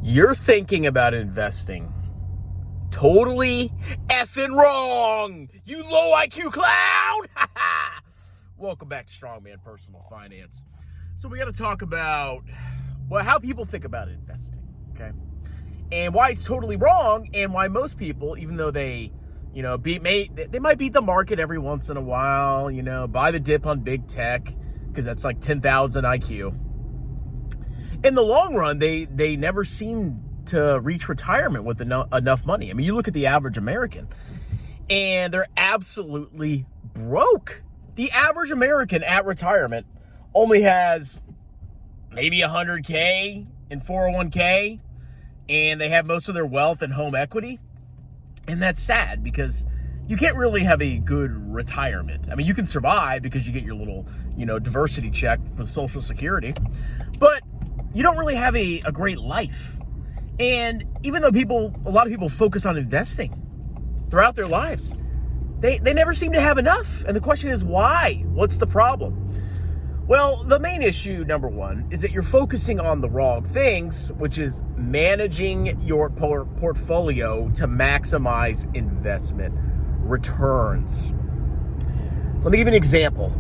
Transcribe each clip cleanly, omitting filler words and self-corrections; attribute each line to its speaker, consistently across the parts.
Speaker 1: You're thinking about investing totally effing wrong, you low IQ clown. Welcome back to Strongman Personal Finance. So we got to talk about how people think about investing, okay? And why it's totally wrong, and why most people, even though they might beat the market every once in a while, buy the dip on big tech because that's like 10,000 IQ. In the long run, they never seem to reach retirement with enough money. I mean, you look at the average American, and they're absolutely broke. The average American at retirement only has maybe $100K in 401k, and they have most of their wealth in home equity. And that's sad because you can't really have a good retirement. I mean, you can survive because you get your little, diversity check for Social Security, but you don't really have a great life. And even though a lot of people focus on investing throughout their lives, they never seem to have enough. And the question is why? What's the problem? Well, the main issue, number one, is that you're focusing on the wrong things, which is managing your portfolio to maximize investment returns. Let me give you an example.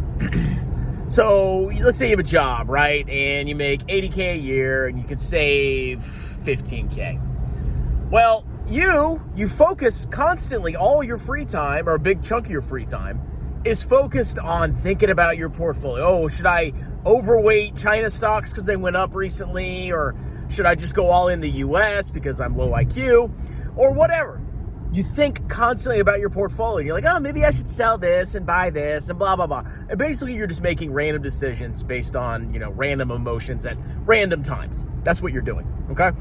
Speaker 1: So let's say you have a job, right? And you make $80K a year and you could save $15K. Well, you focus constantly, all your free time, or a big chunk of your free time, is focused on thinking about your portfolio. Oh, should I overweight China stocks because they went up recently? Or should I just go all in the US because I'm low IQ? Or whatever. You think constantly about your portfolio. You're like, oh, maybe I should sell this and buy this and blah, blah, blah. And basically you're just making random decisions based on, random emotions at random times. That's what you're doing, okay?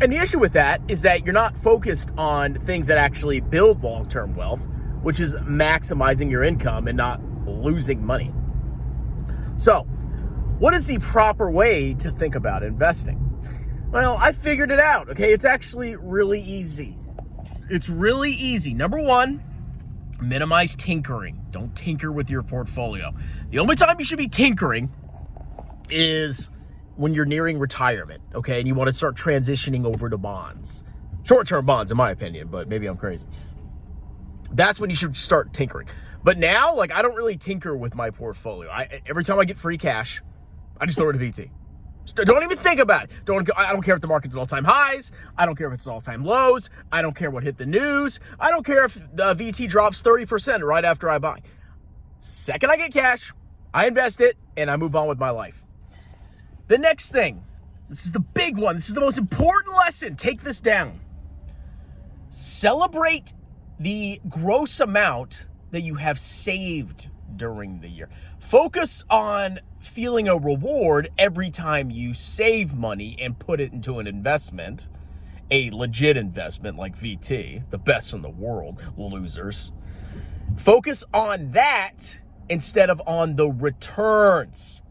Speaker 1: And the issue with that is that you're not focused on things that actually build long-term wealth, which is maximizing your income and not losing money. So, what is the proper way to think about investing? Well, I figured it out, okay? It's actually really easy. It's really easy. Number one, minimize tinkering. Don't tinker with your portfolio. The only time you should be tinkering is when you're nearing retirement, okay? And you want to start transitioning over to bonds. Short-term bonds, in my opinion, but maybe I'm crazy. That's when you should start tinkering. But now, I don't really tinker with my portfolio. Every time I get free cash, I just throw it to VT. Don't even think about it. I don't care if the market's at all-time highs. I don't care if it's all-time lows. I don't care what hit the news. I don't care if the VT drops 30% right after I buy. Second I get cash, I invest it, and I move on with my life. The next thing, this is the big one. This is the most important lesson. Take this down. Celebrate the gross amount that you have saved during the year. Focus on feeling a reward every time you save money and put it into an investment, a legit investment like VT, the best in the world, losers. Focus on that instead of on the returns.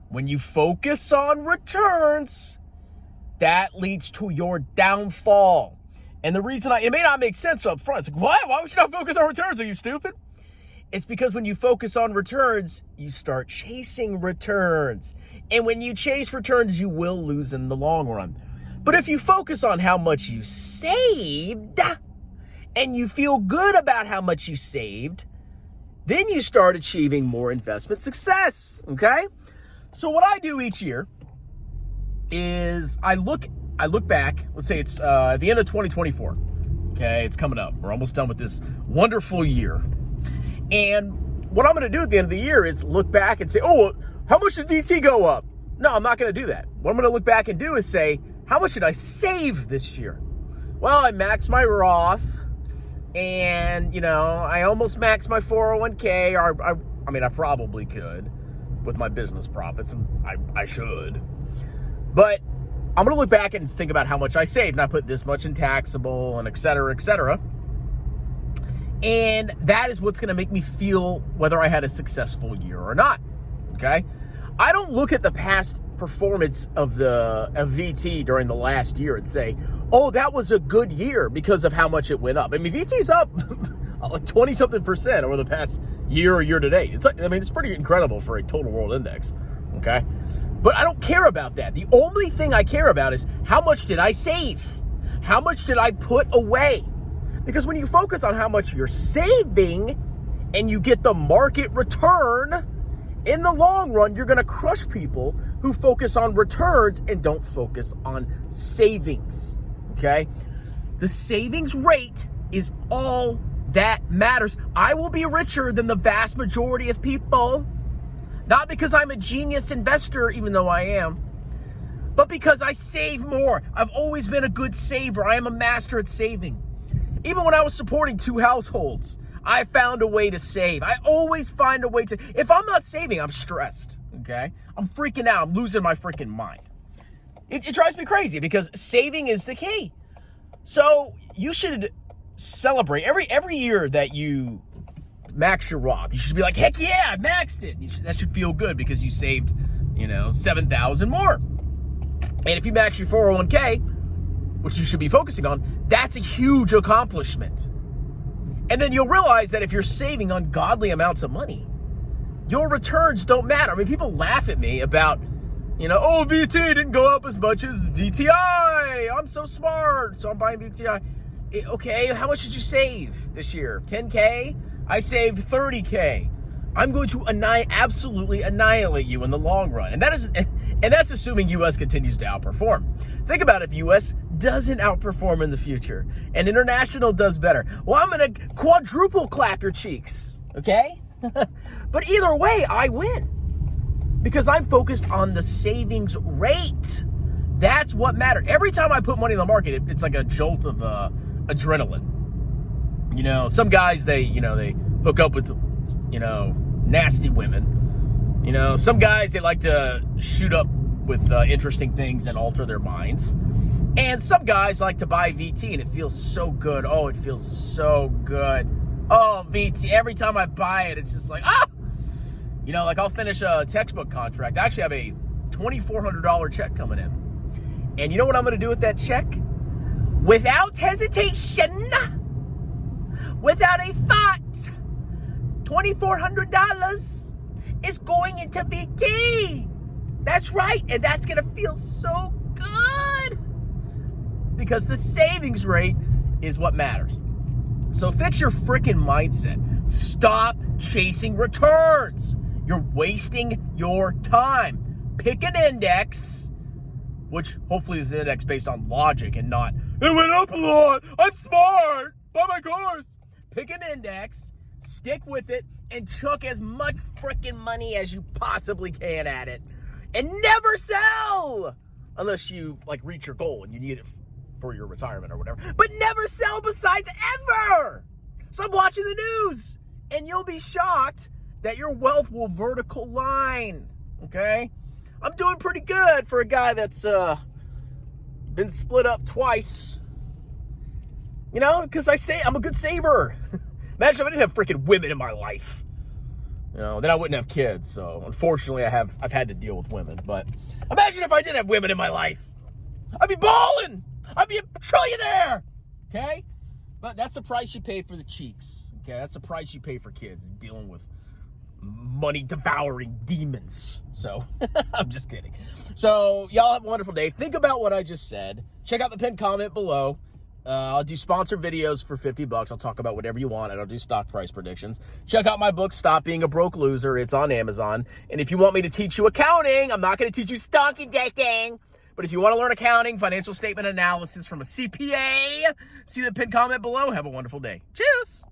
Speaker 1: When you focus on returns, that leads to your downfall. And the reason it may not make sense up front. It's like, what? Why would you not focus on returns? Are you stupid? It's because when you focus on returns, you start chasing returns. And when you chase returns, you will lose in the long run. But if you focus on how much you saved, and you feel good about how much you saved, then you start achieving more investment success, okay? So what I do each year is I look back, let's say it's at the end of 2024, okay? It's coming up. We're almost done with this wonderful year. And what I'm going to do at the end of the year is look back and say, oh, how much did VT go up? No, I'm not going to do that. What I'm going to look back and do is say, how much did I save this year? Well, I maxed my Roth, and, I almost maxed my 401k, or I probably could with my business profits, and I should. But I'm going to look back and think about how much I saved, and I put this much in taxable and et cetera, et cetera. And that is what's going to make me feel whether I had a successful year or not, okay? I don't look at the past performance of VT during the last year and say, oh, that was a good year because of how much it went up. I mean, VT's up like 20-something% over the past year or year to date. It's pretty incredible for a total world index, okay? But I don't care about that. The only thing I care about is how much did I save? How much did I put away? Because when you focus on how much you're saving and you get the market return, in the long run, you're going to crush people who focus on returns and don't focus on savings, okay? The savings rate is all that matters. I will be richer than the vast majority of people, not because I'm a genius investor, even though I am, but because I save more. I've always been a good saver. I am a master at saving. Even when I was supporting 2 households, I found a way to save. I always find a way to. If I'm not saving, I'm stressed, okay? I'm freaking out. I'm losing my freaking mind. It drives me crazy because saving is the key. So you should celebrate every year that you max your Roth. You should be like, heck yeah, I maxed it. That should feel good because you saved, $7,000 more. And if you max your 401k, which you should be focusing on, that's a huge accomplishment. And then you'll realize that if you're saving ungodly amounts of money, your returns don't matter. I mean, people laugh at me about, VT didn't go up as much as VTI. I'm so smart, so I'm buying VTI. Okay, how much did you save this year? 10K? I saved 30K. I'm going to absolutely annihilate you in the long run. And that's assuming US continues to outperform. Think about if US doesn't outperform in the future and international does better. Well, I'm going to quadruple clap your cheeks, okay? But either way, I win because I'm focused on the savings rate. That's what matters. Every time I put money in the market, it's like a jolt of adrenaline. Some guys, they hook up with, nasty women. Some guys, they like to shoot up with interesting things and alter their minds. And some guys like to buy VT and it feels so good. Oh, it feels so good. Oh, VT. Every time I buy it, it's just like, I'll finish a textbook contract. I actually have a $2,400 check coming in. And you know what I'm going to do with that check? Without hesitation, without a thought, $2,400 is going into VT. That's right. And that's going to feel so good because the savings rate is what matters. So fix your freaking mindset. Stop chasing returns. You're wasting your time. Pick an index, which hopefully is an index based on logic and not, it went up a lot, I'm smart, buy my course. Pick an index, stick with it, and chuck as much freaking money as you possibly can at it. And never sell! Unless you, reach your goal and you need it for your retirement or whatever. But never sell besides ever! So I'm watching the news, and you'll be shocked that your wealth will vertical line, okay? I'm doing pretty good for a guy that's been split up twice. Because I'm a good saver. Imagine if I didn't have freaking women in my life. Then I wouldn't have kids. So unfortunately, I've had to deal with women. But imagine if I didn't have women in my life. I'd be balling. I'd be a trillionaire. Okay? But that's the price you pay for the cheeks. Okay? That's the price you pay for kids dealing with money-devouring demons. So, I'm just kidding. So, y'all have a wonderful day. Think about what I just said. Check out the pinned comment below. I'll do sponsor videos for $50. I'll talk about whatever you want, and I'll do stock price predictions. Check out my book, Stop Being a Broke Loser. It's on Amazon. And if you want me to teach you accounting, I'm not going to teach you stock investing. But if you want to learn accounting, financial statement analysis from a CPA, see the pinned comment below. Have a wonderful day. Cheers.